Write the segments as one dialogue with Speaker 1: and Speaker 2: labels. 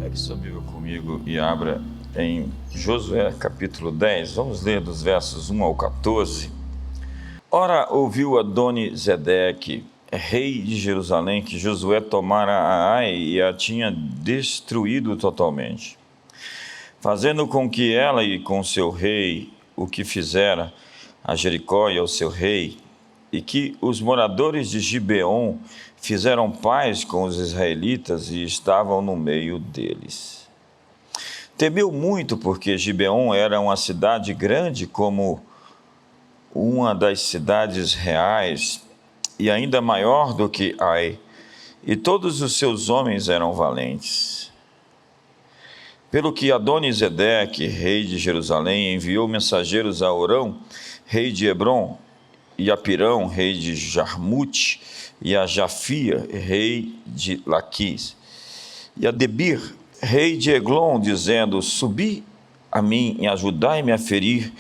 Speaker 1: Pegue sua Bíblia comigo e abra em Josué capítulo 10. Vamos ler dos versos 1 ao 14. Ora, ouviu Adoni-Zedeque, rei de Jerusalém, que Josué tomara a Ai e a tinha destruído totalmente, fazendo com que ela e com seu rei o que fizera a Jericó e ao seu rei, e que os moradores de Gibeon fizeram paz com os israelitas e estavam no meio deles. Temeu muito, porque Gibeon era uma cidade grande como uma das cidades reais, e ainda maior do que Ai, e todos os seus homens eram valentes. Pelo que Adoni-Zedeque, rei de Jerusalém, enviou mensageiros a Orão, rei de Hebrom, e a Pirão, rei de Jarmute, e a Jafia, rei de Laquis, e a Debir, rei de Eglon, dizendo: Subi a mim e ajudai-me a ferir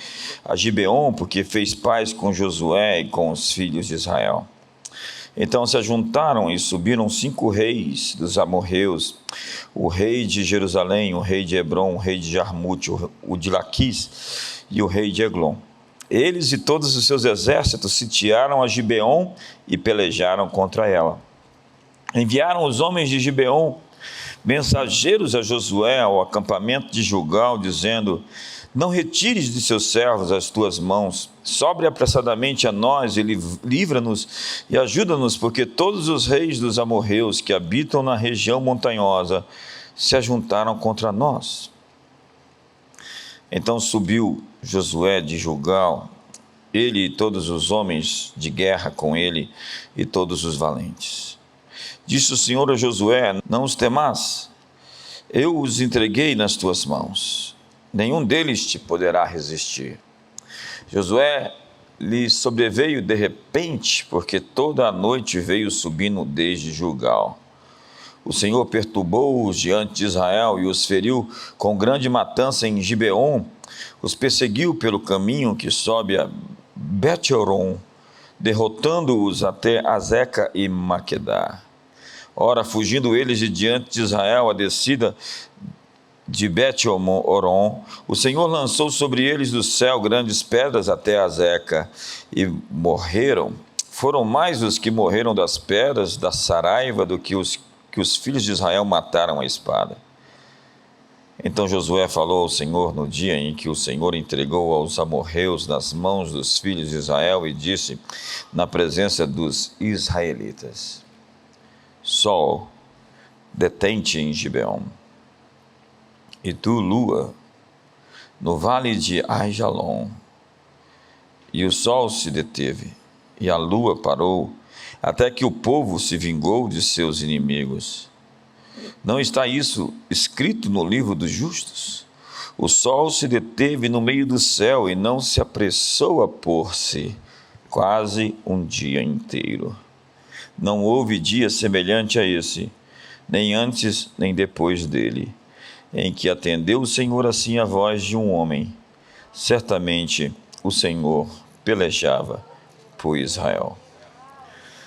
Speaker 1: a Gibeon, porque fez paz com Josué e com os filhos de Israel. Então se ajuntaram e subiram 5 reis dos amorreus, o rei de Jerusalém, o rei de Hebrom, o rei de Jarmute, o de Laquis e o rei de Eglon. Eles e todos os seus exércitos sitiaram a Gibeon e pelejaram contra ela. Enviaram os homens de Gibeon mensageiros a Josué ao acampamento de Gilgal, dizendo: Não retires de seus servos as tuas mãos, sobre apressadamente a nós e livra-nos e ajuda-nos, porque todos os reis dos amorreus que habitam na região montanhosa se ajuntaram contra nós. Então subiu Josué de Gilgal, ele e todos os homens de guerra com ele e todos os valentes. Disse o Senhor a Josué: Não os temás, eu os entreguei nas tuas mãos, nenhum deles te poderá resistir. Josué lhe sobreveio de repente, porque toda a noite veio subindo desde Gilgal. O Senhor perturbou-os diante de Israel e os feriu com grande matança em Gibeon, os perseguiu pelo caminho que sobe a Bet-horon, derrotando-os até Azeca e Maquedá. Ora, fugindo eles de diante de Israel a descida de Bet-horon, o Senhor lançou sobre eles do céu grandes pedras até Azeca, e morreram. Foram mais os que morreram das pedras da saraiva do que os filhos de Israel mataram a espada. Então Josué falou ao Senhor no dia em que o Senhor entregou aos amorreus nas mãos dos filhos de Israel, e disse na presença dos israelitas: Sol, detém-te em Gibeon, e tu, lua, no vale de Aijalon. E o sol se deteve, e a lua parou, até que o povo se vingou de seus inimigos. Não está isso escrito no livro dos justos? O sol se deteve no meio do céu e não se apressou a pôr-se, quase um dia inteiro. Não houve dia semelhante a esse, nem antes nem depois dele, em que atendeu o Senhor assim a voz de um homem. Certamente o Senhor pelejava por Israel.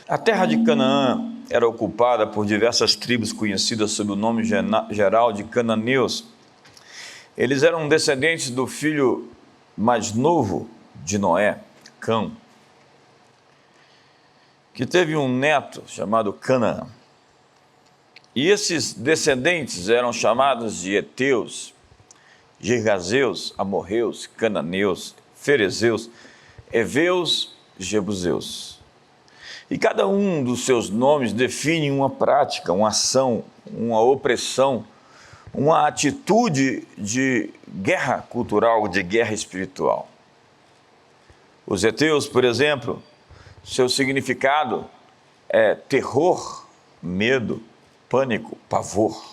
Speaker 1: A terra de Canaã era ocupada por diversas tribos conhecidas sob o nome geral de cananeus. Eles eram descendentes do filho mais novo de Noé, Cã, que teve um neto chamado Canaã. E esses descendentes eram chamados de heteus, girgazeus, amorreus, cananeus, ferezeus, heveus, jebuseus. E cada um dos seus nomes define uma prática, uma ação, uma opressão, uma atitude de guerra cultural, de guerra espiritual. Os heteus, por exemplo, seu significado é terror, medo, pânico, pavor.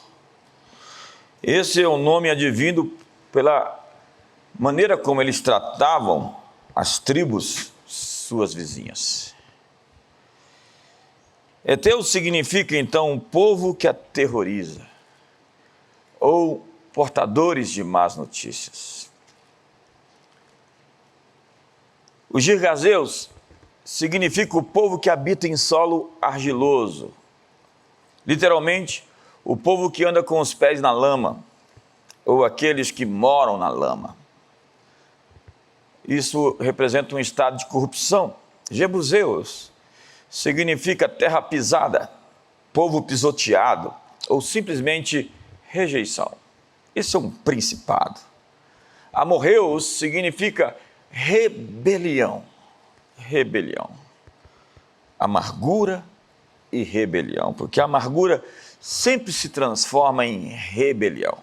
Speaker 1: Esse é o nome advindo pela maneira como eles tratavam as tribos, suas vizinhas. Heteu significa, então, um povo que aterroriza, ou portadores de más notícias. Os girgazeus significa o povo que habita em solo argiloso, literalmente, o povo que anda com os pés na lama, ou aqueles que moram na lama. Isso representa um estado de corrupção. Jebuseus significa terra pisada, povo pisoteado, ou simplesmente rejeição. Esse é um principado. Amorreus significa rebelião. Rebelião. Amargura e rebelião, porque a amargura sempre se transforma em rebelião.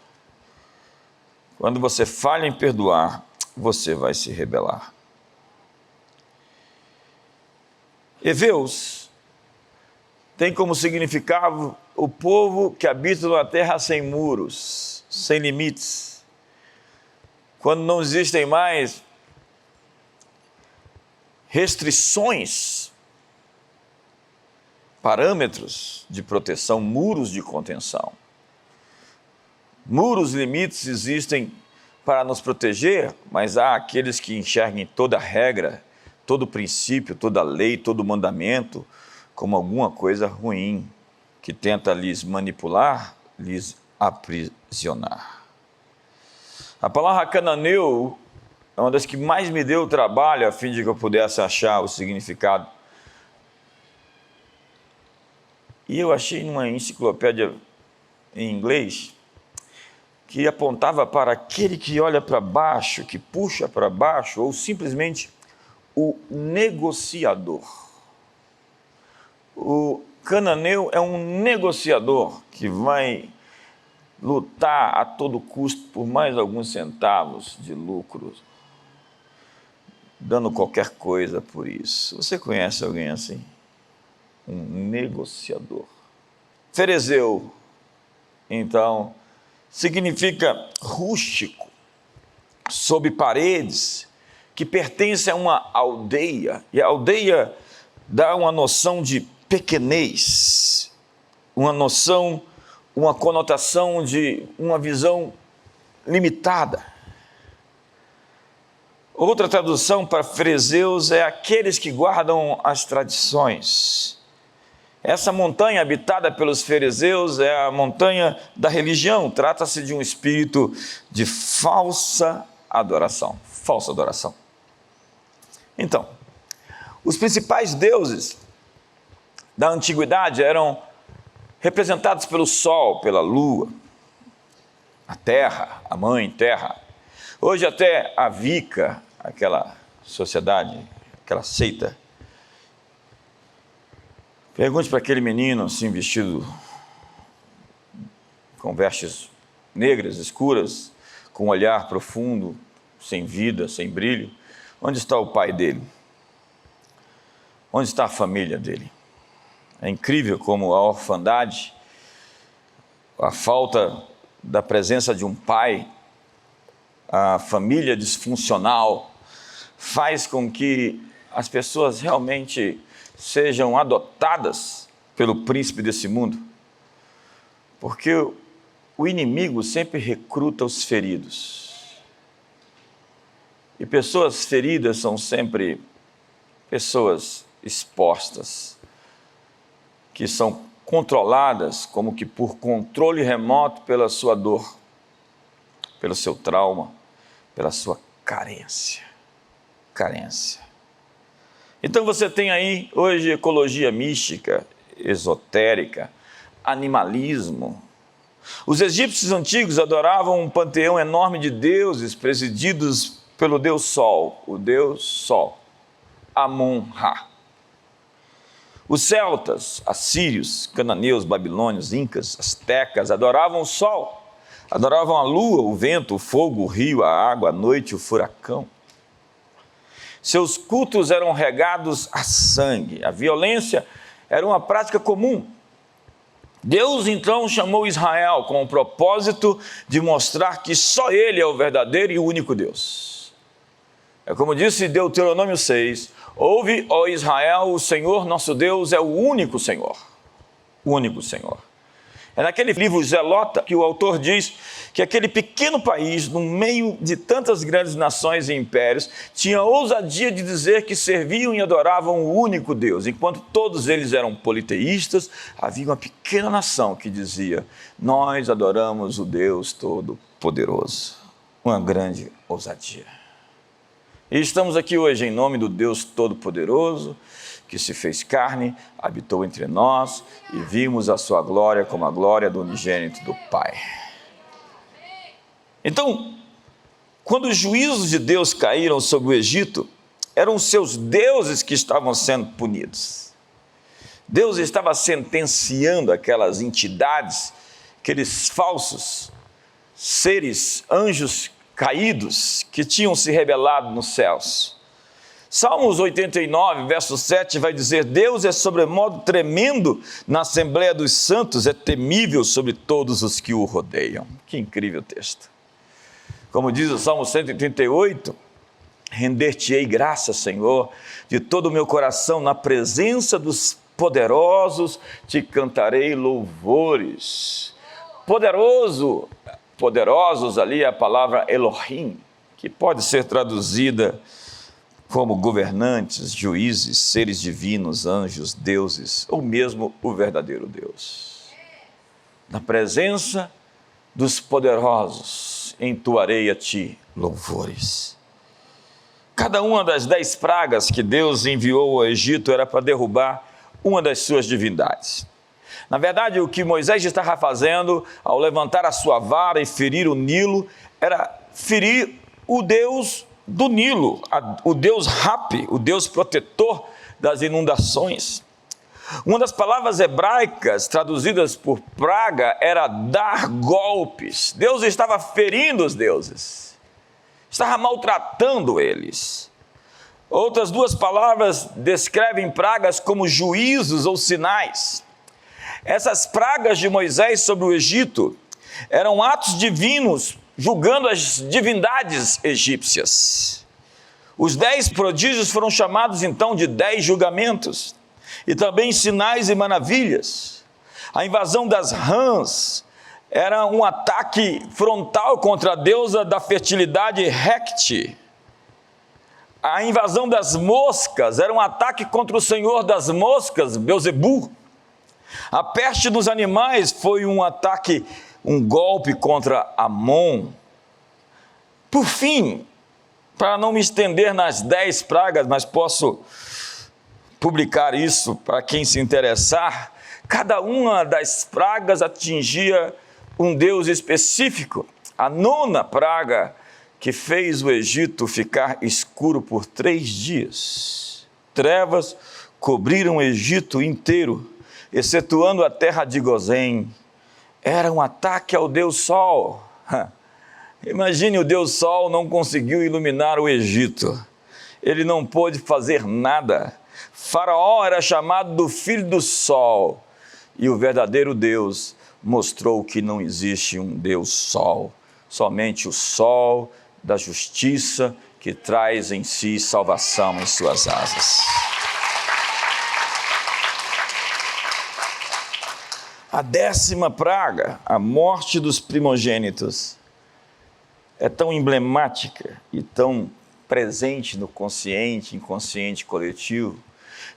Speaker 1: Quando você falha em perdoar, você vai se rebelar. Eveus tem como significado o povo que habita numa terra sem muros, sem limites. Quando não existem mais restrições, parâmetros de proteção, muros de contenção. Muros, limites existem para nos proteger, mas há aqueles que enxerguem toda regra, todo princípio, toda lei, todo mandamento como alguma coisa ruim, que tenta lhes manipular, lhes aprisionar. A palavra cananeu é uma das que mais me deu trabalho a fim de que eu pudesse achar o significado. E eu achei numa enciclopédia em inglês que apontava para aquele que olha para baixo, que puxa para baixo, ou simplesmente o negociador. O cananeu é um negociador que vai lutar a todo custo por mais alguns centavos de lucro, dando qualquer coisa por isso. Você conhece alguém assim? Um negociador. Ferezeu, então, significa rústico, sob paredes, que pertence a uma aldeia, e a aldeia dá uma noção de pequenez, uma conotação de uma visão limitada. Outra tradução para fariseus é aqueles que guardam as tradições. Essa montanha habitada pelos fariseus é a montanha da religião. Trata-se de um espírito de falsa adoração. Falsa adoração. Então, os principais deuses da antiguidade eram representados pelo sol, pela lua, a terra, a mãe terra. Hoje até a Wicca, aquela sociedade, aquela seita. Pergunte para aquele menino assim vestido com vestes negras, escuras, com um olhar profundo, sem vida, sem brilho, onde está o pai dele? Onde está a família dele? É incrível como a orfandade, a falta da presença de um pai, a família disfuncional, faz com que as pessoas realmente sejam adotadas pelo príncipe desse mundo. Porque o inimigo sempre recruta os feridos. E pessoas feridas são sempre pessoas expostas, que são controladas como que por controle remoto pela sua dor, pelo seu trauma, pela sua carência. Então você tem aí hoje ecologia mística, esotérica, animalismo. Os egípcios antigos adoravam um panteão enorme de deuses presididos pelo Deus Sol, o Deus Sol, Amon-Ra. Os celtas, assírios, cananeus, babilônios, incas, astecas adoravam o sol, adoravam a lua, o vento, o fogo, o rio, a água, a noite, o furacão. Seus cultos eram regados a sangue, a violência era uma prática comum. Deus então chamou Israel com o propósito de mostrar que só Ele é o verdadeiro e o único Deus. É como disse Deuteronômio 6, ouve, ó Israel, o Senhor nosso Deus é o único Senhor. O único Senhor. É naquele livro Zelota que o autor diz que aquele pequeno país, no meio de tantas grandes nações e impérios, tinha a ousadia de dizer que serviam e adoravam o único Deus. Enquanto todos eles eram politeístas, havia uma pequena nação que dizia: nós adoramos o Deus Todo-Poderoso. Uma grande ousadia. E estamos aqui hoje em nome do Deus Todo-Poderoso, que se fez carne, habitou entre nós e vimos a sua glória como a glória do unigênito do Pai. Então, quando os juízos de Deus caíram sobre o Egito, eram os seus deuses que estavam sendo punidos. Deus estava sentenciando aquelas entidades, aqueles falsos seres, anjos caídos, que tinham se rebelado nos céus. Salmos 89, verso 7 vai dizer: Deus é sobremodo tremendo na Assembleia dos Santos, é temível sobre todos os que o rodeiam. Que incrível texto. Como diz o Salmo 138, render-te-ei graças, Senhor, de todo o meu coração, na presença dos poderosos te cantarei louvores. Poderosos ali é a palavra Elohim, que pode ser traduzida como governantes, juízes, seres divinos, anjos, deuses, ou mesmo o verdadeiro Deus. Na presença dos poderosos, entoarei a ti louvores. Cada uma das 10 pragas que Deus enviou ao Egito era para derrubar uma das suas divindades. Na verdade, o que Moisés estava fazendo ao levantar a sua vara e ferir o Nilo, era ferir o Deus do Nilo, o Deus Rapi, o Deus protetor das inundações. Uma das palavras hebraicas traduzidas por praga era dar golpes. Deus estava ferindo os deuses, estava maltratando eles. Outras 2 palavras descrevem pragas como juízos ou sinais. Essas pragas de Moisés sobre o Egito eram atos divinos julgando as divindades egípcias. Os 10 prodígios foram chamados então de 10 julgamentos, e também sinais e maravilhas. A invasão das rãs era um ataque frontal contra a deusa da fertilidade Hecate. A invasão das moscas era um ataque contra o senhor das moscas, Beuzebu. A peste dos animais foi um ataque, um golpe contra Amon. Por fim, para não me estender nas 10 pragas, mas posso publicar isso para quem se interessar, cada uma das pragas atingia um deus específico. A 9ª praga que fez o Egito ficar escuro por 3 dias. Trevas cobriram o Egito inteiro, excetuando a terra de Gozém. Era um ataque ao Deus Sol. Imagine, o Deus Sol não conseguiu iluminar o Egito. Ele não pôde fazer nada. Faraó era chamado do filho do Sol. E o verdadeiro Deus mostrou que não existe um Deus Sol. Somente o Sol da justiça, que traz em si salvação em suas asas. A 10ª praga, a morte dos primogênitos, é tão emblemática e tão presente no consciente, inconsciente coletivo,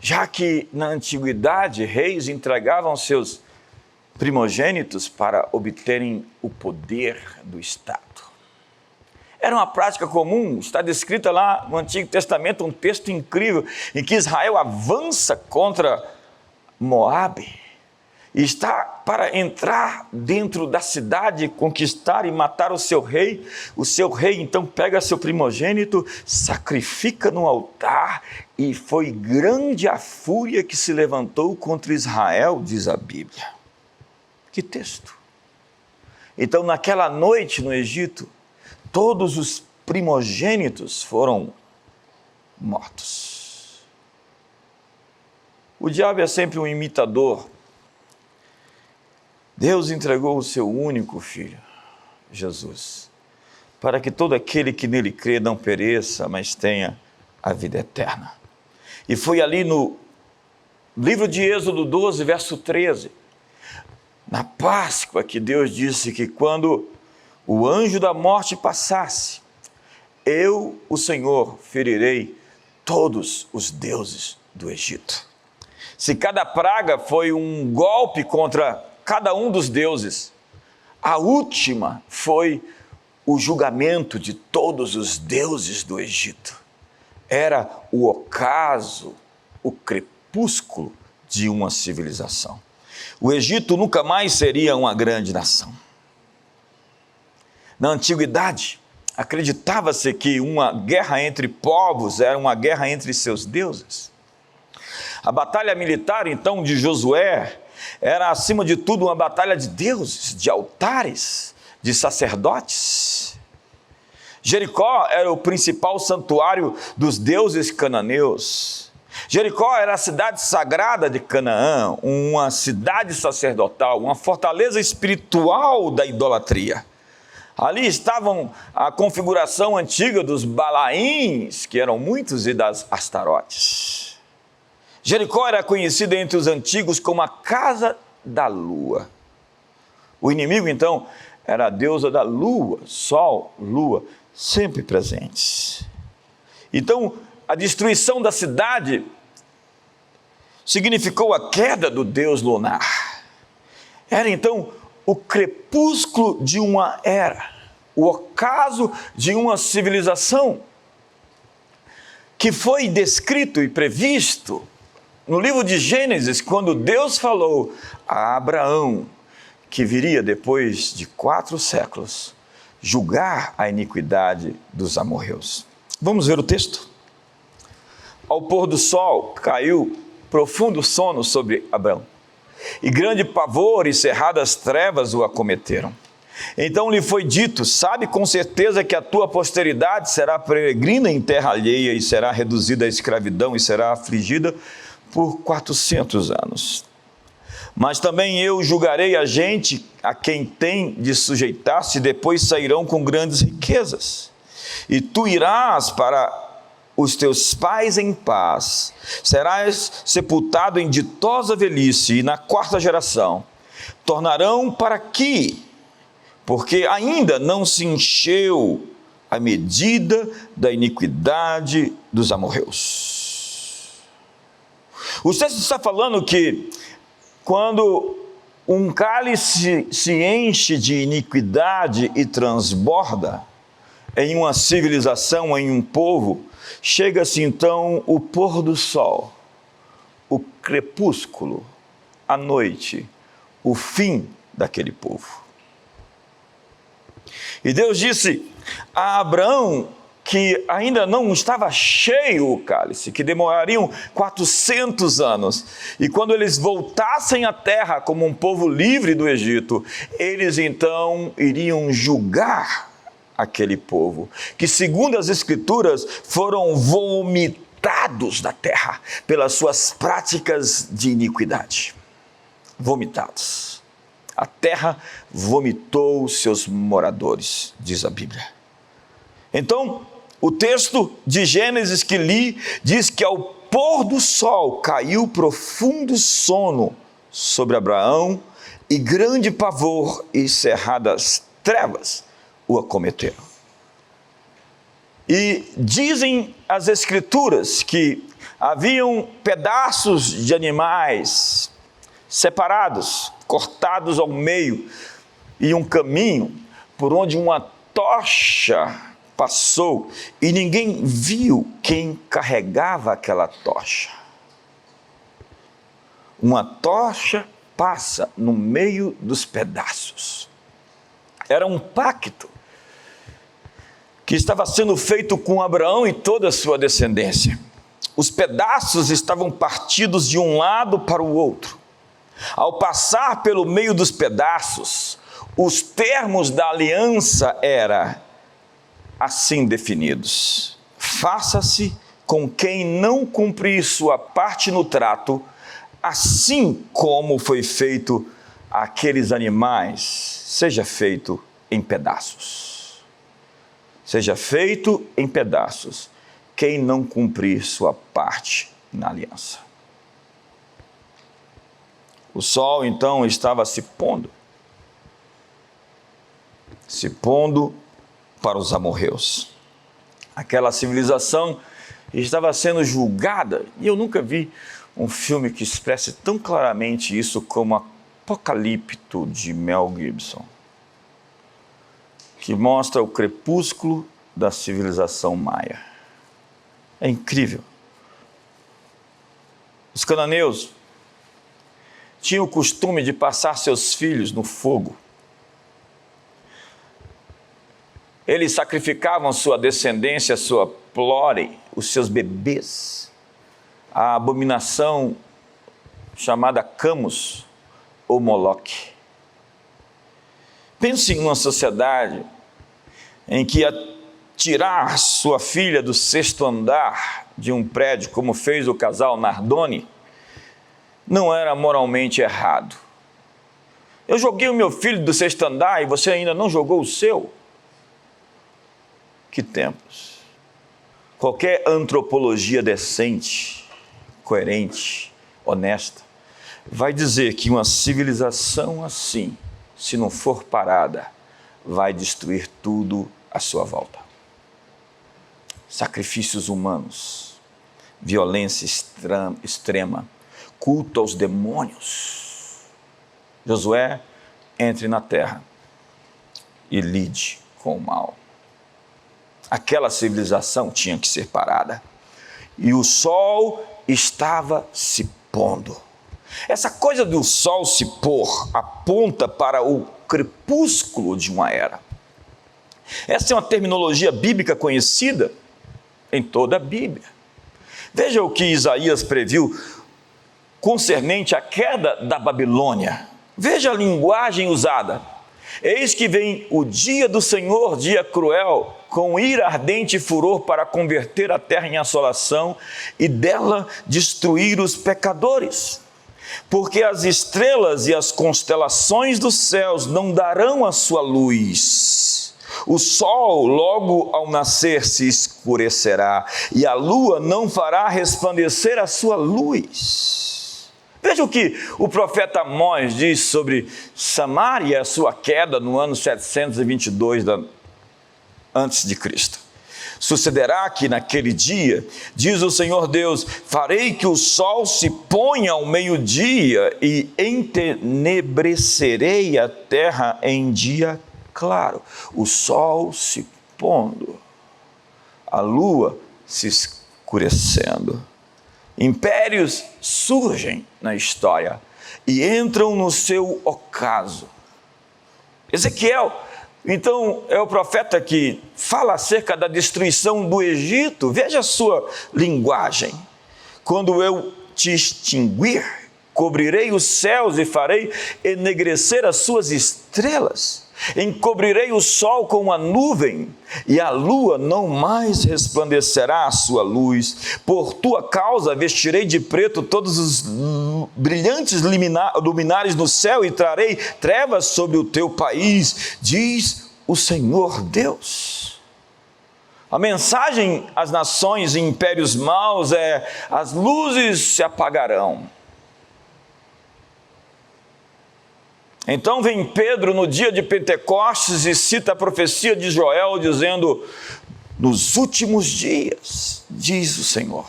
Speaker 1: já que na antiguidade reis entregavam seus primogênitos para obterem o poder do Estado. Era uma prática comum, está descrita lá no Antigo Testamento, um texto incrível, em que Israel avança contra Moabe, e está para entrar dentro da cidade, conquistar e matar o seu rei. O seu rei então pega seu primogênito, sacrifica no altar, e foi grande a fúria que se levantou contra Israel, diz a Bíblia. Que texto! Então, naquela noite no Egito, todos os primogênitos foram mortos. O diabo é sempre um imitador. Deus entregou o seu único Filho, Jesus, para que todo aquele que nele crê não pereça, mas tenha a vida eterna. E foi ali no livro de Êxodo 12, verso 13, Na Páscoa que Deus disse que quando o anjo da morte passasse, eu, o Senhor, ferirei todos os deuses do Egito. Se cada praga foi um golpe contra cada um dos deuses, a última foi o julgamento de todos os deuses do Egito. Era o ocaso, o crepúsculo de uma civilização. O Egito nunca mais seria uma grande nação. Na antiguidade, acreditava-se que uma guerra entre povos era uma guerra entre seus deuses. A batalha militar, então, de Josué era, acima de tudo, uma batalha de deuses, de altares, de sacerdotes. Jericó era o principal santuário dos deuses cananeus. Jericó era a cidade sagrada de Canaã, uma cidade sacerdotal, uma fortaleza espiritual da idolatria. Ali estavam a configuração antiga dos Balaíns, que eram muitos, e das Astarotes. Jericó era conhecida entre os antigos como a casa da lua. O inimigo, então, era a deusa da lua, sol, lua, sempre presentes. Então, a destruição da cidade significou a queda do deus lunar. Era, então, o crepúsculo de uma era, o ocaso de uma civilização que foi descrito e previsto no livro de Gênesis, quando Deus falou a Abraão que viria depois de 4 séculos julgar a iniquidade dos amorreus. Vamos ver o texto? Ao pôr do sol caiu profundo sono sobre Abraão, e grande pavor e cerradas trevas o acometeram. Então lhe foi dito: sabe com certeza que a tua posteridade será peregrina em terra alheia e será reduzida à escravidão e será afligida por 400 anos. Mas também eu julgarei a gente a quem tem de sujeitar-se, e depois sairão com grandes riquezas. E tu irás para os teus pais em paz, serás sepultado em ditosa velhice, e na 4ª geração tornarão para aqui, porque ainda não se encheu a medida da iniquidade dos amorreus. O texto está falando que quando um cálice se enche de iniquidade e transborda em uma civilização, em um povo, chega-se então o pôr do sol, o crepúsculo, a noite, o fim daquele povo. E Deus disse a Abraão que ainda não estava cheio o cálice, que demorariam 400 anos. E quando eles voltassem à terra como um povo livre do Egito, eles então iriam julgar aquele povo, que segundo as Escrituras foram vomitados da terra pelas suas práticas de iniquidade. Vomitados. A terra vomitou seus moradores, diz a Bíblia. Então, o texto de Gênesis que li diz que ao pôr do sol caiu profundo sono sobre Abraão, e grande pavor e cerradas trevas o acometeram. E dizem as Escrituras que haviam pedaços de animais separados, cortados ao meio, e um caminho por onde uma tocha passou, e ninguém viu quem carregava aquela tocha. Uma tocha passa no meio dos pedaços. Era um pacto que estava sendo feito com Abraão e toda a sua descendência. Os pedaços estavam partidos de um lado para o outro. Ao passar pelo meio dos pedaços, os termos da aliança eram assim definidos: faça-se com quem não cumprir sua parte no trato, assim como foi feito àqueles animais, seja feito em pedaços. Seja feito em pedaços quem não cumprir sua parte na aliança. O sol então estava se pondo para os amorreus. Aquela civilização estava sendo julgada, e eu nunca vi um filme que expresse tão claramente isso como Apocalipto, de Mel Gibson, que mostra o crepúsculo da civilização maia. É incrível. Os cananeus tinham o costume de passar seus filhos no fogo. Eles sacrificavam sua descendência, sua prole, os seus bebês, a abominação chamada Camus ou Moloque. Pense em uma sociedade em que tirar sua filha do 6º andar de um prédio, como fez o casal Nardoni, não era moralmente errado. Eu joguei o meu filho do 6º andar e você ainda não jogou o seu? Que tempos! Qualquer antropologia decente, coerente, honesta, vai dizer que uma civilização assim, se não for parada, vai destruir tudo à sua volta. Sacrifícios humanos, violência extrema, culto aos demônios. Josué, entre na terra e lide com o mal. Aquela civilização tinha que ser parada. E o sol estava se pondo. Essa coisa do sol se pôr aponta para o crepúsculo de uma era. Essa é uma terminologia bíblica conhecida em toda a Bíblia. Veja o que Isaías previu concernente à queda da Babilônia. Veja a linguagem usada. Eis que vem o dia do Senhor, dia cruel, com ira ardente e furor para converter a terra em assolação e dela destruir os pecadores. Porque as estrelas e as constelações dos céus não darão a sua luz. O sol logo ao nascer se escurecerá e a lua não fará resplandecer a sua luz. Veja o que o profeta Amós diz sobre Samaria, a sua queda no ano 722 antes de Cristo. Sucederá que naquele dia, diz o Senhor Deus, farei que o sol se ponha ao meio-dia e entenebrecerei a terra em dia claro. O sol se pondo, a lua se escurecendo. Impérios surgem na história e entram no seu ocaso. Ezequiel, então, é o profeta que fala acerca da destruição do Egito. Veja a sua linguagem. Quando eu te extinguir, cobrirei os céus e farei ennegrecer as suas estrelas. Encobrirei o sol com uma nuvem, e a lua não mais resplandecerá a sua luz. Por tua causa vestirei de preto todos os brilhantes luminares no céu e trarei trevas sobre o teu país, diz o Senhor Deus. A mensagem às nações e impérios maus é: as luzes se apagarão. Então vem Pedro no dia de Pentecostes e cita a profecia de Joel, dizendo: nos últimos dias, diz o Senhor.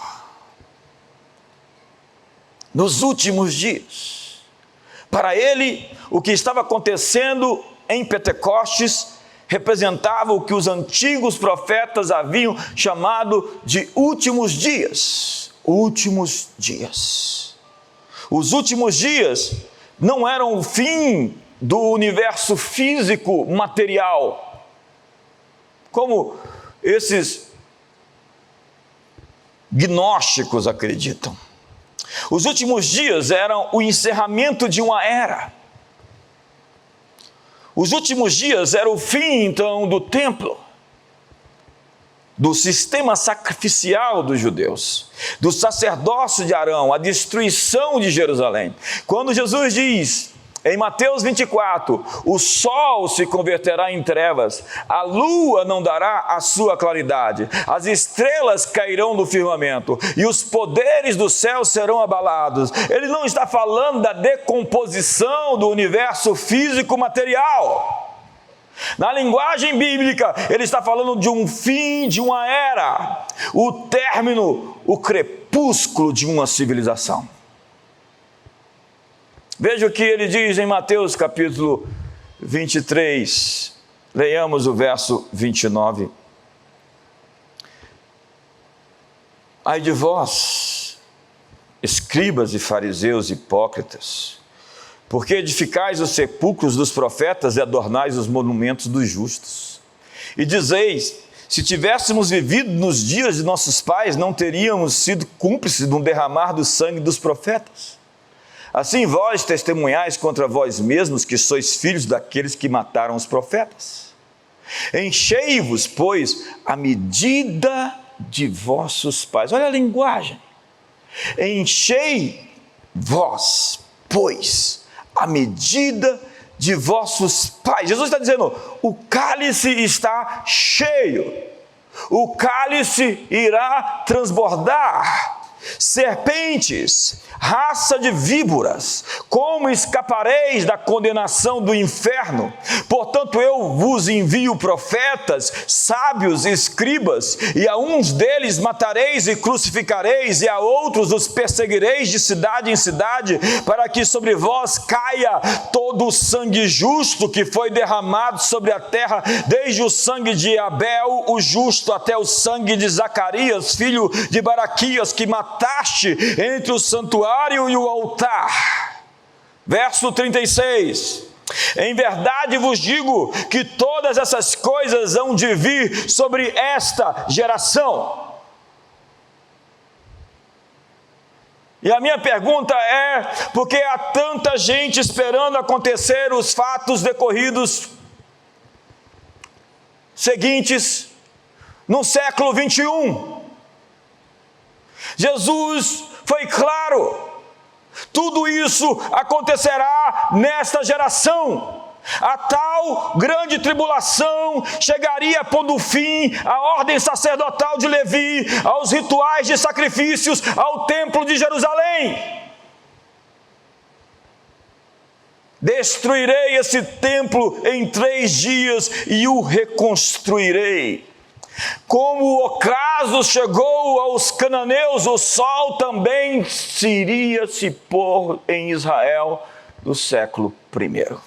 Speaker 1: Nos últimos dias. Para ele, o que estava acontecendo em Pentecostes representava o que os antigos profetas haviam chamado de últimos dias. Últimos dias. Os últimos dias não eram o fim do universo físico material, como esses gnósticos acreditam. Os últimos dias eram o encerramento de uma era. Os últimos dias era o fim, então, do templo, do sistema sacrificial dos judeus, do sacerdócio de Arão, a destruição de Jerusalém. Quando Jesus diz Em Mateus 24, o sol se converterá em trevas, a lua não dará a sua claridade, as estrelas cairão do firmamento e os poderes do céu serão abalados. Ele não está falando da decomposição do universo físico material. Na linguagem bíblica, ele está falando de um fim de uma era, o término, o crepúsculo de uma civilização. Veja o que ele diz em Mateus capítulo 23, leiamos o verso 29. Ai de vós, escribas e fariseus hipócritas, porque edificais os sepulcros dos profetas e adornais os monumentos dos justos. E dizeis, se tivéssemos vivido nos dias de nossos pais, não teríamos sido cúmplices de um derramar do sangue dos profetas. Assim vós testemunhais contra vós mesmos que sois filhos daqueles que mataram os profetas. Enchei-vos, pois, a medida de vossos pais. Olha a linguagem. Enchei vós, pois, a medida de vossos pais. Jesus está dizendo, o cálice está cheio. O cálice irá transbordar. Serpentes, raça de víboras, como escapareis da condenação do inferno? Portanto, eu vos envio profetas, sábios e escribas, e a uns deles matareis e crucificareis, e a outros os perseguireis de cidade em cidade, para que sobre vós caia todo o sangue justo que foi derramado sobre a terra, desde o sangue de Abel, o justo, até o sangue de Zacarias, filho de Baraquias, que mataste entre o santuário e o altar. Verso 36. Em verdade vos digo que todas essas coisas hão de vir sobre esta geração. E a minha pergunta é, por que há tanta gente esperando acontecer os fatos decorridos seguintes no século 21? Jesus foi claro, tudo isso acontecerá nesta geração. A tal grande tribulação chegaria pondo fim à ordem sacerdotal de Levi, aos rituais de sacrifícios, ao templo de Jerusalém. Destruirei esse templo em 3 dias e o reconstruirei. Como o ocaso chegou aos cananeus, o sol também iria se pôr em Israel no século I.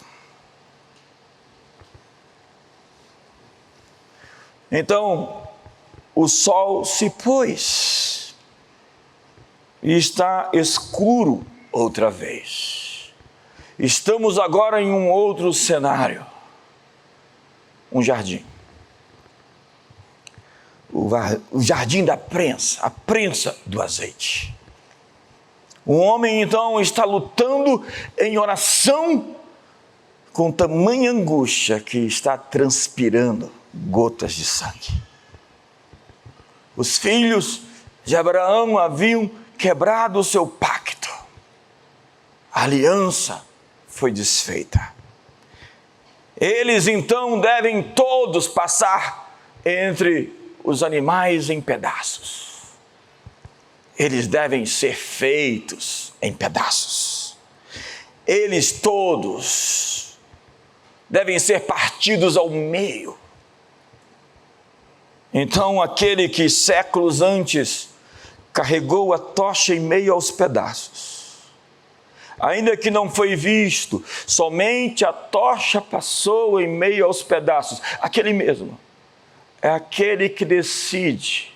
Speaker 1: Então, o sol se pôs e está escuro outra vez. Estamos agora em um outro cenário, um jardim. O jardim da prensa, a prensa do azeite. O homem então está lutando em oração com tamanha angústia que está transpirando gotas de sangue. Os filhos de Abraão haviam quebrado o seu pacto. A aliança foi desfeita. Eles então devem todos passar entre os animais em pedaços. Eles devem ser feitos em pedaços. Eles todos devem ser partidos ao meio. Então, aquele que séculos antes carregou a tocha em meio aos pedaços, ainda que não foi visto, somente a tocha passou em meio aos pedaços, aquele mesmo é aquele que decide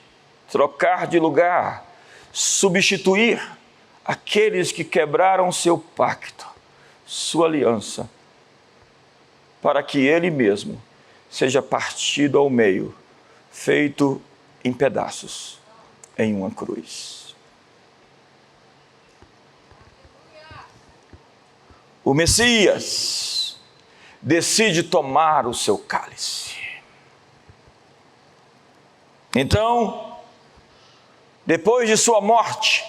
Speaker 1: trocar de lugar, substituir aqueles que quebraram seu pacto, sua aliança, para que ele mesmo seja partido ao meio, feito em pedaços, em uma cruz. O Messias decide tomar o seu cálice. Então, depois de sua morte,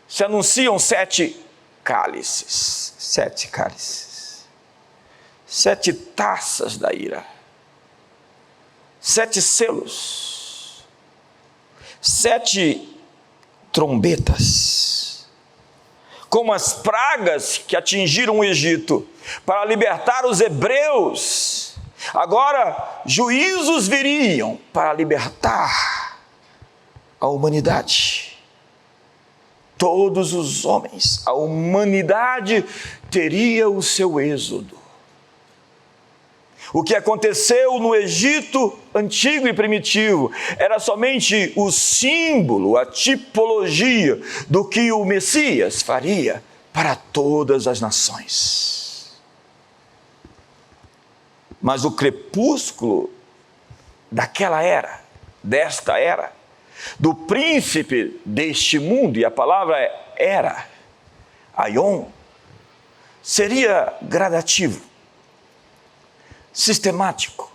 Speaker 1: se anunciam 7 cálices, 7 cálices, 7 taças da ira, 7 selos, 7 trombetas, como as pragas que atingiram o Egito, para libertar os hebreus. Agora, juízos viriam para libertar a humanidade. Todos os homens, a humanidade teria o seu êxodo. O que aconteceu no Egito antigo e primitivo era somente o símbolo, a tipologia do que o Messias faria para todas as nações. Mas o crepúsculo daquela era, desta era, do príncipe deste mundo, e a palavra é era, aion, seria gradativo, sistemático,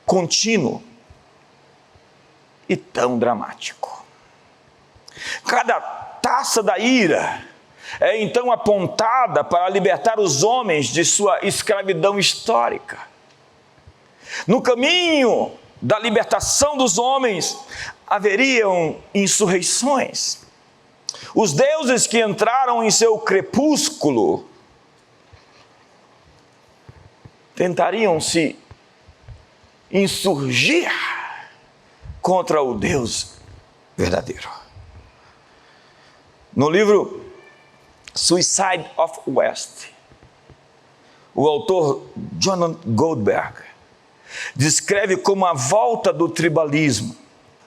Speaker 1: contínuo e tão dramático. Cada taça da ira é então apontada para libertar os homens de sua escravidão histórica. No caminho da libertação dos homens, haveriam insurreições. Os deuses que entraram em seu crepúsculo tentariam se insurgir contra o Deus verdadeiro. No livro Suicide of West, o autor John Goldberg descreve como a volta do tribalismo,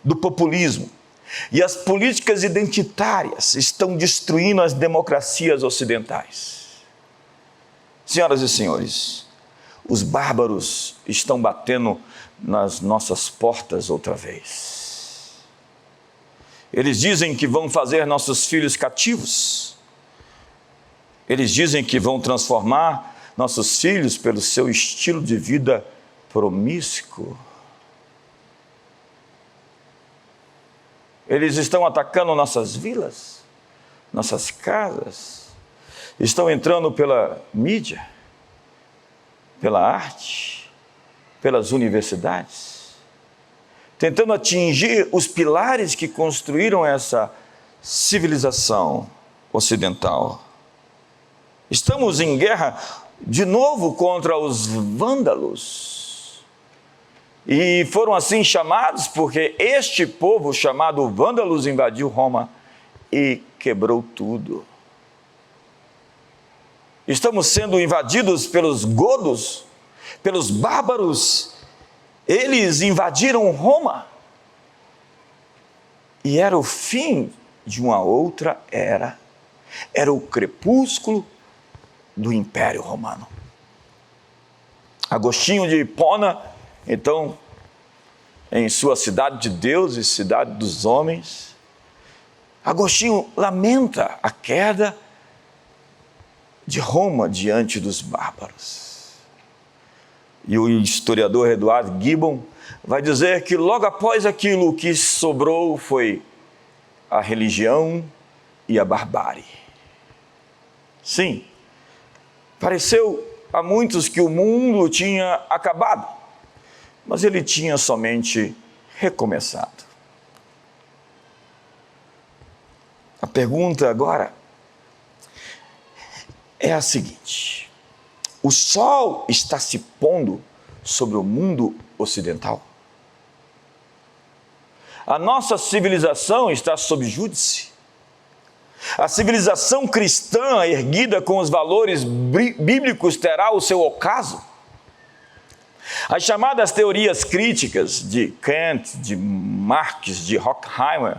Speaker 1: do populismo e as políticas identitárias estão destruindo as democracias ocidentais. Senhoras e senhores, os bárbaros estão batendo nas nossas portas outra vez. Eles dizem que vão fazer nossos filhos cativos. Eles dizem que vão transformar nossos filhos pelo seu estilo de vida promíscuo. Eles estão atacando nossas vilas, nossas casas, estão entrando pela mídia, pela arte, pelas universidades, tentando atingir os pilares que construíram essa civilização ocidental. Estamos em guerra de novo contra os vândalos. E foram assim chamados porque este povo chamado vândalos invadiu Roma e quebrou tudo. Estamos sendo invadidos pelos godos, pelos bárbaros. Eles invadiram Roma. E era o fim de uma outra era. Era o crepúsculo do Império Romano. Agostinho de Hipona, então, em sua cidade de Deus e cidade dos homens, Agostinho lamenta a queda de Roma diante dos bárbaros. E o historiador Edward Gibbon vai dizer que logo após aquilo, o que sobrou foi a religião e a barbárie. Sim, pareceu a muitos que o mundo tinha acabado, mas ele tinha somente recomeçado. A pergunta agora é a seguinte: o sol está se pondo sobre o mundo ocidental? A nossa civilização está sob júdice? A civilização cristã, erguida com os valores bíblicos, terá o seu ocaso? As chamadas teorias críticas de Kant, de Marx, de Horkheimer,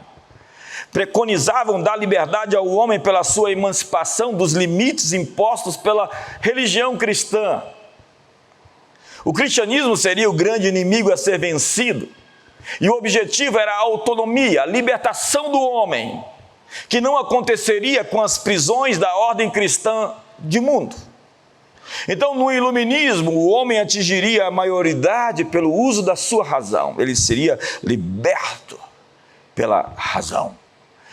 Speaker 1: preconizavam dar liberdade ao homem pela sua emancipação dos limites impostos pela religião cristã. O cristianismo seria o grande inimigo a ser vencido, e o objetivo era a autonomia, a libertação do homem, que não aconteceria com as prisões da ordem cristã de mundo. Então, no iluminismo, o homem atingiria a maioridade pelo uso da sua razão. Ele seria liberto pela razão.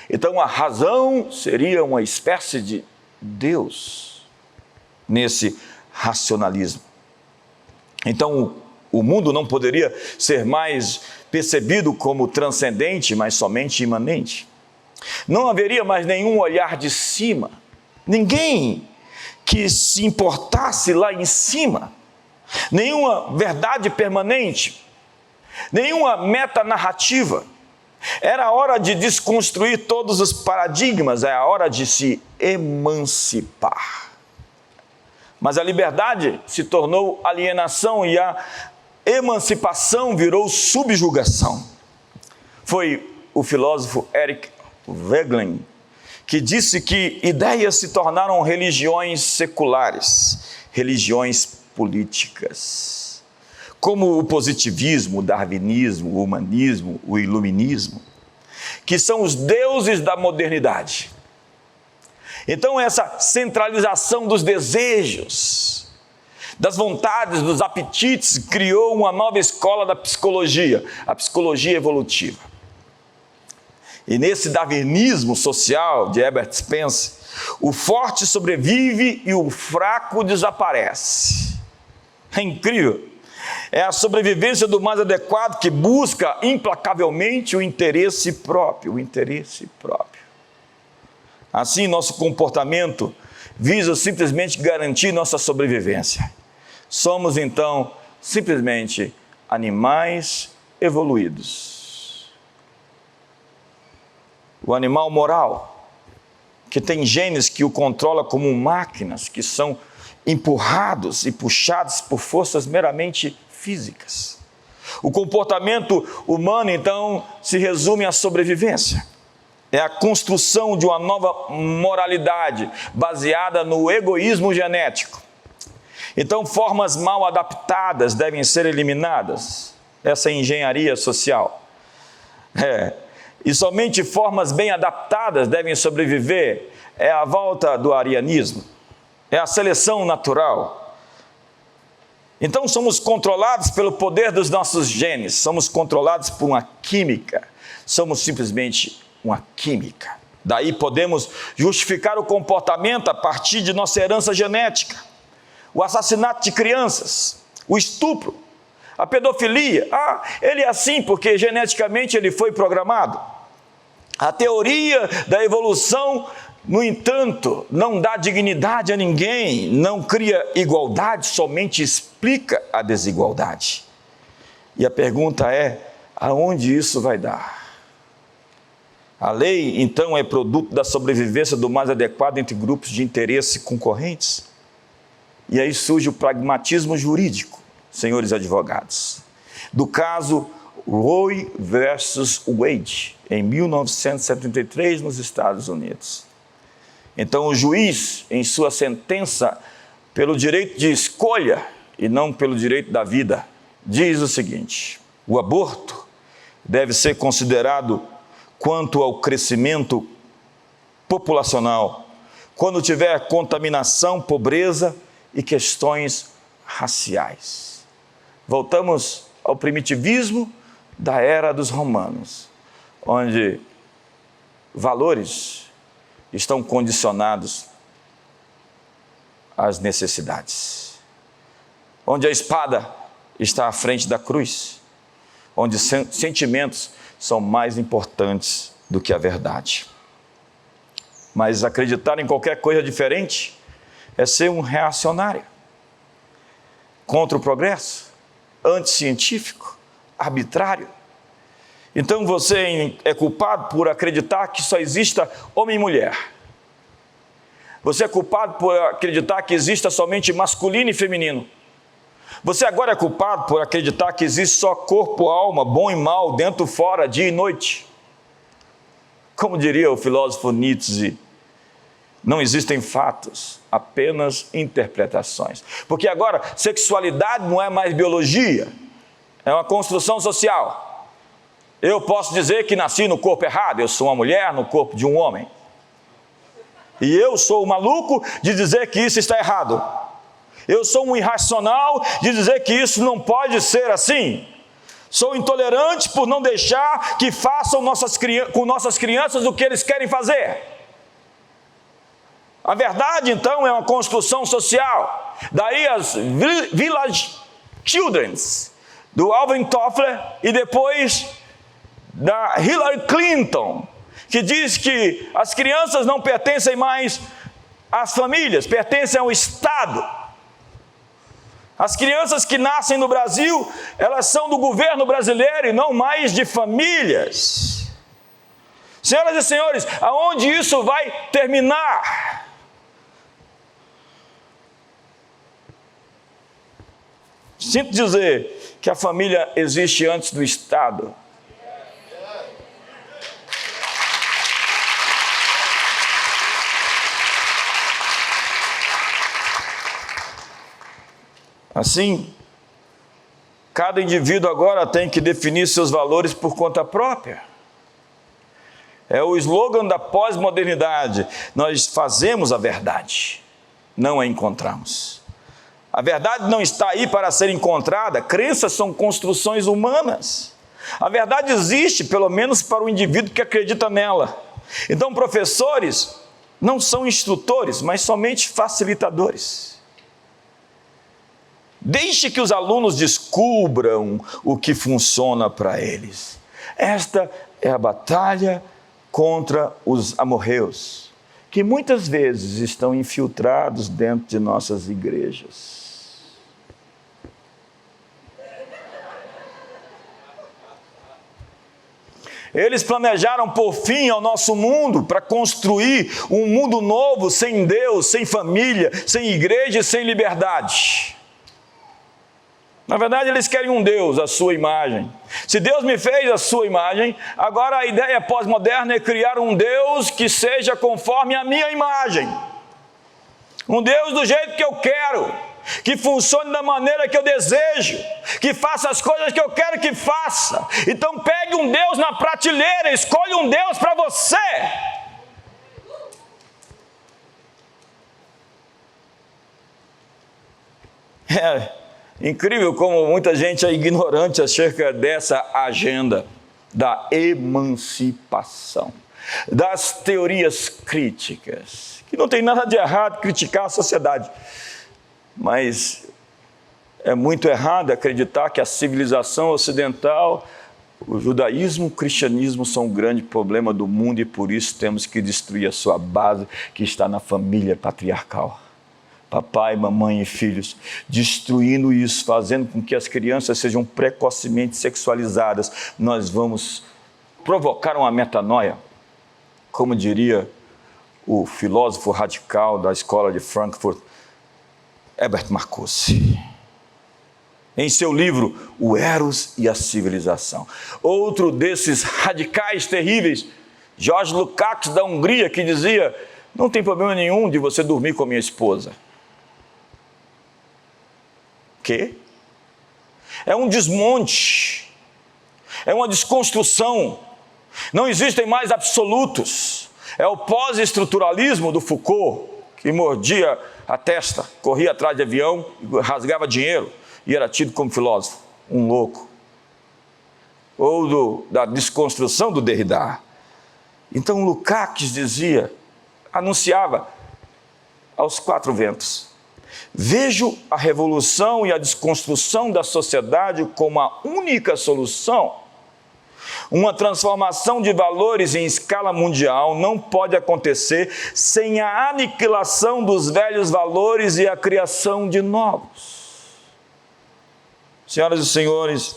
Speaker 1: Então, a razão seria uma espécie de Deus nesse racionalismo. Então, o mundo não poderia ser mais percebido como transcendente, mas somente imanente. Não haveria mais nenhum olhar de cima, ninguém que se importasse lá em cima, nenhuma verdade permanente, nenhuma metanarrativa. Era a hora de desconstruir todos os paradigmas, é a hora de se emancipar. Mas a liberdade se tornou alienação e a emancipação virou subjugação. Foi o filósofo Eric Voegelin que disse que ideias se tornaram religiões seculares, religiões políticas, como o positivismo, o darwinismo, o humanismo, o iluminismo, que são os deuses da modernidade. Então essa centralização dos desejos, das vontades, dos apetites, criou uma nova escola da psicologia, a psicologia evolutiva. E nesse darwinismo social de Herbert Spencer, o forte sobrevive e o fraco desaparece. É incrível. É a sobrevivência do mais adequado que busca implacavelmente o interesse próprio, Assim, nosso comportamento visa simplesmente garantir nossa sobrevivência. Somos, então, simplesmente animais evoluídos. O animal moral, que tem genes que o controlam como máquinas, que são empurrados e puxados por forças meramente físicas. O comportamento humano, então, se resume à sobrevivência. É a construção de uma nova moralidade baseada no egoísmo genético. Então, formas mal adaptadas devem ser eliminadas. Essa é a engenharia social. E somente formas bem adaptadas devem sobreviver. É a volta do arianismo. É a seleção natural. Então, somos controlados pelo poder dos nossos genes. Somos controlados por uma química. Somos simplesmente uma química. Daí podemos justificar o comportamento a partir de nossa herança genética. O assassinato de crianças, o estupro, a pedofilia. Ele é assim porque geneticamente ele foi programado. A teoria da evolução, no entanto, não dá dignidade a ninguém, não cria igualdade, somente explica a desigualdade. E a pergunta é, aonde isso vai dar? A lei, então, é produto da sobrevivência do mais adequado entre grupos de interesse concorrentes. E aí surge o pragmatismo jurídico, senhores advogados, do caso Roe versus Wade, em 1973, nos Estados Unidos. Então, o juiz, em sua sentença, pelo direito de escolha e não pelo direito da vida, diz o seguinte: o aborto deve ser considerado quanto ao crescimento populacional, quando tiver contaminação, pobreza e questões raciais. Voltamos ao primitivismo da era dos romanos, onde valores estão condicionados às necessidades, onde a espada está à frente da cruz, onde sentimentos são mais importantes do que a verdade. Mas acreditar em qualquer coisa diferente é ser um reacionário, contra o progresso, anticientífico, arbitrário. Então você é culpado por acreditar que só exista homem e mulher. Você é culpado por acreditar que exista somente masculino e feminino. Você agora é culpado por acreditar que existe só corpo, alma, bom e mal, dentro, fora, dia e noite. Como diria o filósofo Nietzsche, não existem fatos, apenas interpretações. Porque agora, sexualidade não é mais biologia, é uma construção social. Eu posso dizer que nasci no corpo errado, eu sou uma mulher no corpo de um homem. E eu sou o maluco de dizer que isso está errado. Eu sou um irracional de dizer que isso não pode ser assim. Sou intolerante por não deixar que façam com nossas crianças o que eles querem fazer. A verdade, então, é uma construção social. Daí as Village Children's, do Alvin Toffler, e depois da Hillary Clinton, que diz que as crianças não pertencem mais às famílias, pertencem ao Estado. As crianças que nascem no Brasil, elas são do governo brasileiro e não mais de famílias. Senhoras e senhores, aonde isso vai terminar? Sinto dizer que a família existe antes do Estado. Assim, cada indivíduo agora tem que definir seus valores por conta própria. É o slogan da pós-modernidade. Nós fazemos a verdade, não a encontramos. A verdade não está aí para ser encontrada. Crenças são construções humanas. A verdade existe, pelo menos para o indivíduo que acredita nela. Então, professores não são instrutores, mas somente facilitadores. Deixe que os alunos descubram o que funciona para eles. Esta é a batalha contra os amorreus, que muitas vezes estão infiltrados dentro de nossas igrejas. Eles planejaram pôr fim ao nosso mundo para construir um mundo novo, sem Deus, sem família, sem igreja e sem liberdade. Na verdade, eles querem um Deus, a sua imagem. Se Deus me fez a sua imagem, agora a ideia pós-moderna é criar um Deus que seja conforme a minha imagem. Um Deus do jeito que eu quero, que funcione da maneira que eu desejo, que faça as coisas que eu quero que faça. Então pegue um Deus na prateleira, escolha um Deus para você. É incrível como muita gente é ignorante acerca dessa agenda da emancipação, das teorias críticas, que não tem nada de errado criticar a sociedade, mas é muito errado acreditar que a civilização ocidental, o judaísmo, o cristianismo são um grande problema do mundo e por isso temos que destruir a sua base que está na família patriarcal. Papai, mamãe e filhos, destruindo isso, fazendo com que as crianças sejam precocemente sexualizadas, nós vamos provocar uma metanoia, como diria o filósofo radical da escola de Frankfurt, Herbert Marcuse, em seu livro O Eros e a Civilização. Outro desses radicais terríveis, George Lukács da Hungria, que dizia: não tem problema nenhum de você dormir com a minha esposa. Que? É um desmonte, é uma desconstrução, não existem mais absolutos, é o pós-estruturalismo do Foucault, que mordia a testa, corria atrás de avião, rasgava dinheiro e era tido como filósofo, um louco. Ou da desconstrução do Derrida. Então Lukács dizia, anunciava aos quatro ventos: vejo a revolução e a desconstrução da sociedade como a única solução. Uma transformação de valores em escala mundial não pode acontecer sem a aniquilação dos velhos valores e a criação de novos. Senhoras e senhores,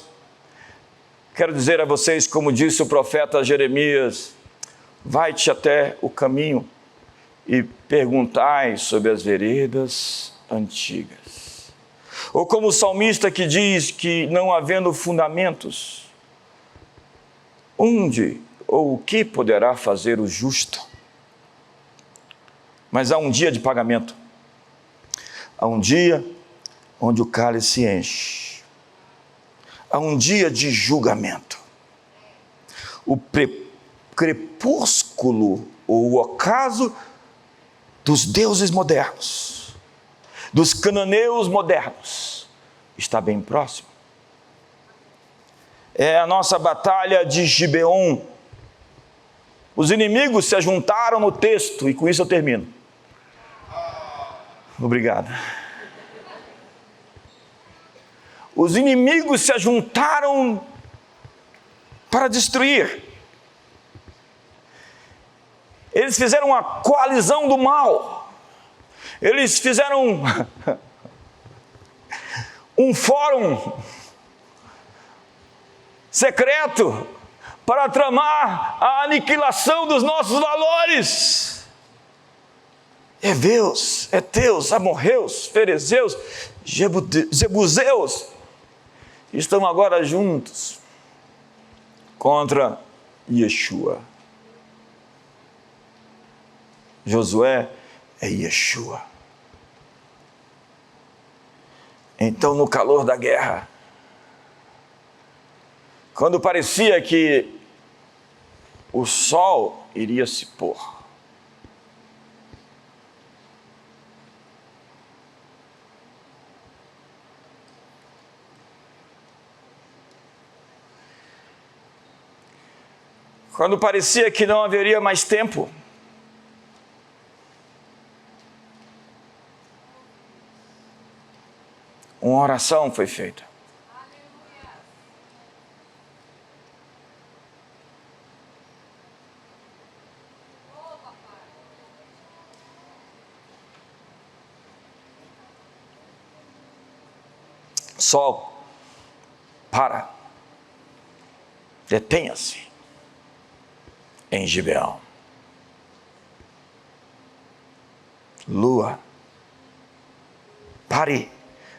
Speaker 1: quero dizer a vocês, como disse o profeta Jeremias: vai-te até o caminho e perguntai sobre as veredas antigas. Ou como o salmista que diz que, não havendo fundamentos, onde ou o que poderá fazer o justo? Mas há um dia de pagamento, há um dia onde o cálice se enche, há um dia de julgamento. O crepúsculo ou o ocaso dos deuses modernos, dos cananeus modernos, está bem próximo. É a nossa batalha de Gibeon. Os inimigos se ajuntaram no texto, e com isso eu termino, Obrigado. Os inimigos se ajuntaram para destruir. Eles fizeram uma coalizão do mal. Eles fizeram um fórum secreto para tramar a aniquilação dos nossos valores. Heveus, Heteus, Amorreus, Ferezeus, Jebuseus estão agora juntos contra Yeshua. Josué é Yeshua. Então, no calor da guerra, quando parecia que o sol iria se pôr, quando parecia que não haveria mais tempo, uma oração foi feita. Sol, para, detenha-se em Gibeão. Lua, pare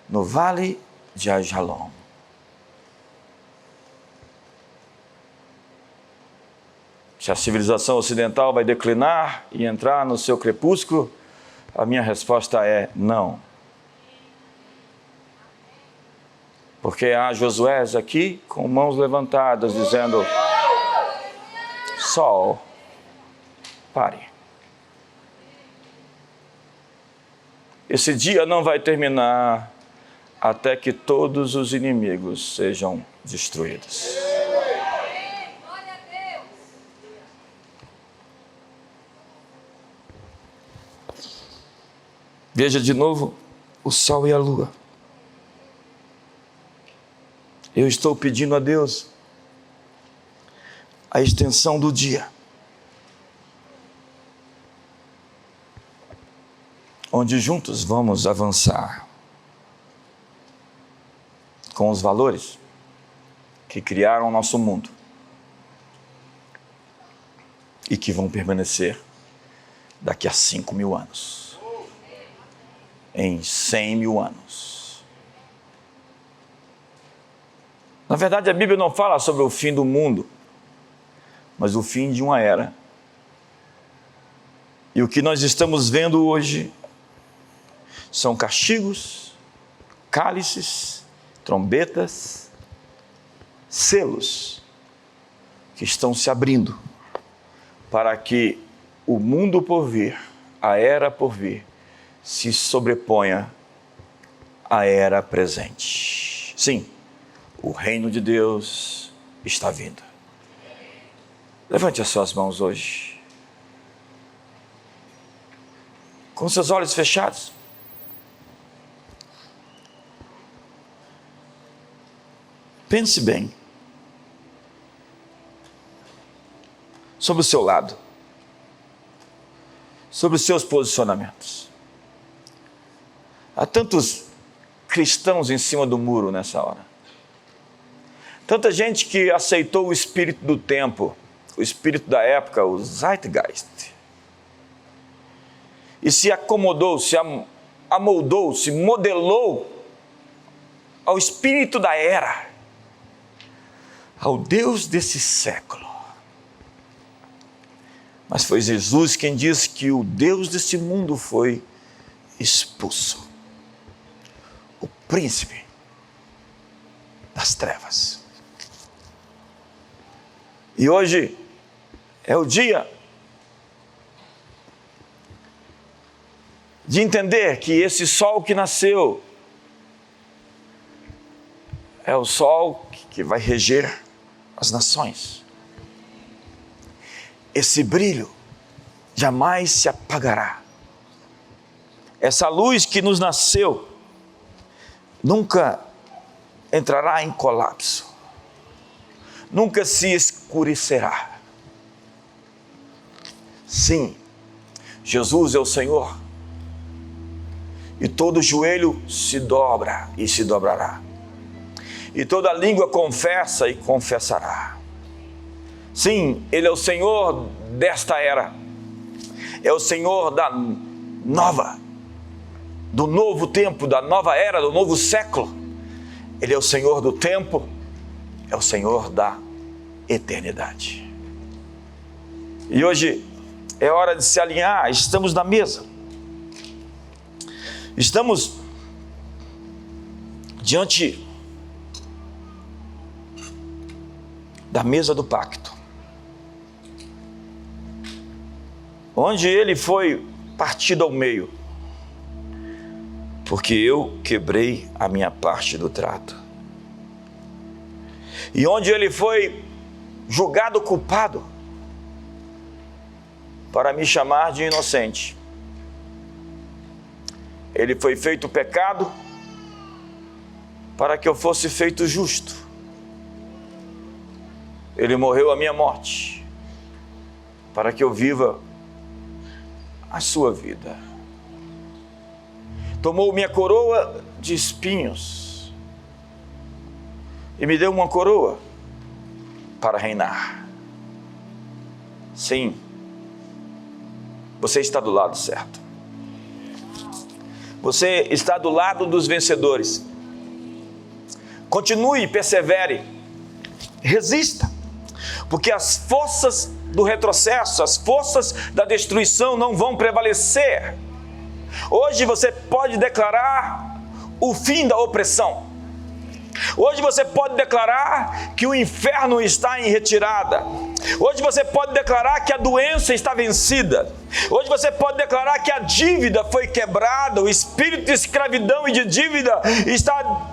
Speaker 1: no vale de Ajalon. Se a civilização ocidental vai declinar e entrar no seu crepúsculo, a minha resposta é não. Porque há Josués aqui com mãos levantadas dizendo: Sol, pare. Esse dia não vai terminar até que todos os inimigos sejam destruídos. Veja de novo o sol e a lua. Eu estou pedindo a Deus a extensão do dia, onde juntos vamos avançar com os valores que criaram o nosso mundo e que vão permanecer daqui a 5.000 anos, em 100.000 anos. Na verdade, a Bíblia não fala sobre o fim do mundo, mas o fim de uma era. E o que nós estamos vendo hoje são castigos, cálices, trombetas, selos que estão se abrindo para que o mundo por vir, a era por vir, se sobreponha à era presente. Sim, o reino de Deus está vindo. Levante as suas mãos hoje, com seus olhos fechados. Pense bem sobre o seu lado, sobre os seus posicionamentos. Há tantos cristãos em cima do muro nessa hora. Tanta gente que aceitou o espírito do tempo, o espírito da época, o Zeitgeist, e se acomodou, se amoldou, se modelou ao espírito da era, ao Deus desse século. Mas foi Jesus quem disse que o Deus desse mundo foi expulso, o príncipe das trevas. E hoje é o dia de entender que esse sol que nasceu é o sol que vai reger as nações. Esse brilho jamais se apagará. essa luz que nos nasceu, nunca entrará em colapso, nunca se escurecerá. Sim, Jesus é o Senhor, e todo joelho se dobra e se dobrará, e toda língua confessa e confessará. Sim, Ele é o Senhor desta era, é o Senhor do novo tempo, da nova era, do novo século. Ele é o Senhor do tempo, é o Senhor da eternidade. E hoje é hora de se alinhar, estamos na mesa. Estamos diante da mesa do pacto, onde ele foi partido ao meio, porque eu quebrei a minha parte do trato, e onde ele foi julgado culpado, para me chamar de inocente. Ele foi feito pecado, para que eu fosse feito justo. Ele morreu a minha morte, para que eu viva a sua vida. Tomou minha coroa de espinhos e me deu uma coroa para reinar. Sim, você está do lado certo. Você está do lado dos vencedores. Continue, persevere, resista, porque as forças do retrocesso, as forças da destruição não vão prevalecer. Hoje você pode declarar o fim da opressão. Hoje você pode declarar que o inferno está em retirada. Hoje você pode declarar que a doença está vencida. Hoje você pode declarar que a dívida foi quebrada, o espírito de escravidão e de dívida está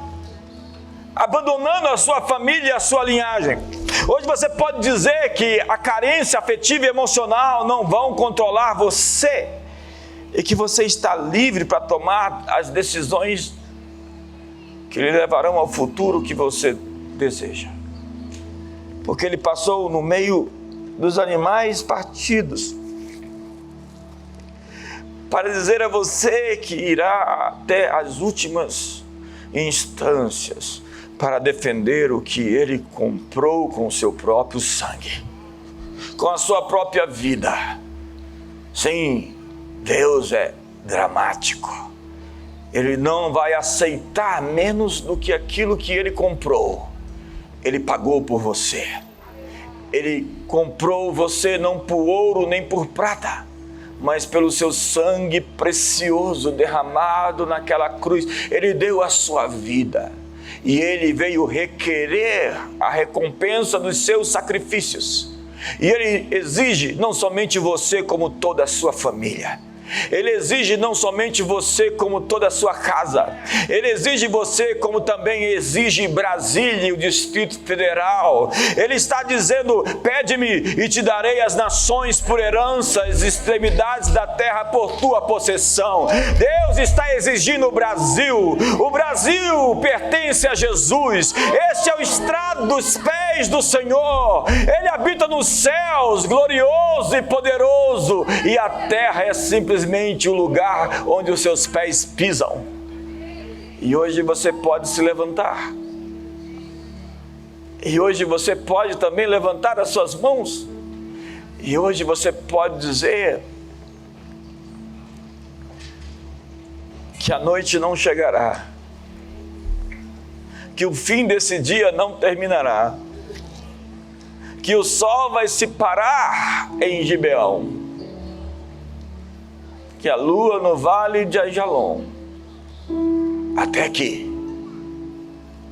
Speaker 1: abandonando a sua família e a sua linhagem. Hoje você pode dizer que a carência afetiva e emocional não vão controlar você, e que você está livre para tomar as decisões que lhe levarão ao futuro que você deseja. Porque ele passou no meio dos animais partidos, para dizer a você que irá até as últimas instâncias para defender o que ele comprou com o seu próprio sangue, com a sua própria vida. Sim, Deus é dramático. Ele não vai aceitar menos do que aquilo que ele comprou. Ele pagou por você. Ele comprou você não por ouro nem por prata, mas pelo seu sangue precioso derramado naquela cruz. Ele deu a sua vida e ele veio requerer a recompensa dos seus sacrifícios. E ele exige não somente você, como toda a sua família. Ele exige não somente você, como toda a sua casa. Ele exige você, como também exige Brasília e o Distrito Federal. Ele está dizendo: pede-me e te darei as nações por herança, as extremidades da terra por tua possessão. Deus está exigindo o Brasil. O Brasil pertence a Jesus. Este é o estrado dos pés do Senhor. Ele habita nos céus, glorioso e poderoso, e a terra é simplesmente o lugar onde os seus pés pisam. E hoje você pode se levantar. E hoje você pode também levantar as suas mãos. E hoje você pode dizer que a noite não chegará, que o fim desse dia não terminará, que o sol vai se parar em Gibeão, que a lua no vale de Ajalon, até que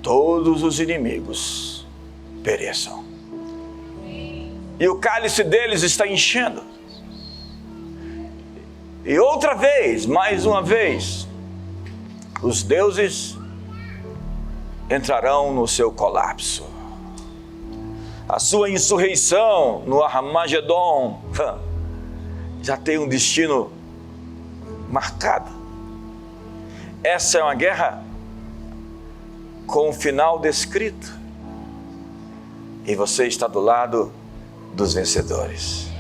Speaker 1: todos os inimigos pereçam. E o cálice deles está enchendo. E outra vez, mais uma vez, os deuses entrarão no seu colapso. A sua insurreição no Armagedon já tem um destino marcado. Essa é uma guerra com o final descrito. E você está do lado dos vencedores.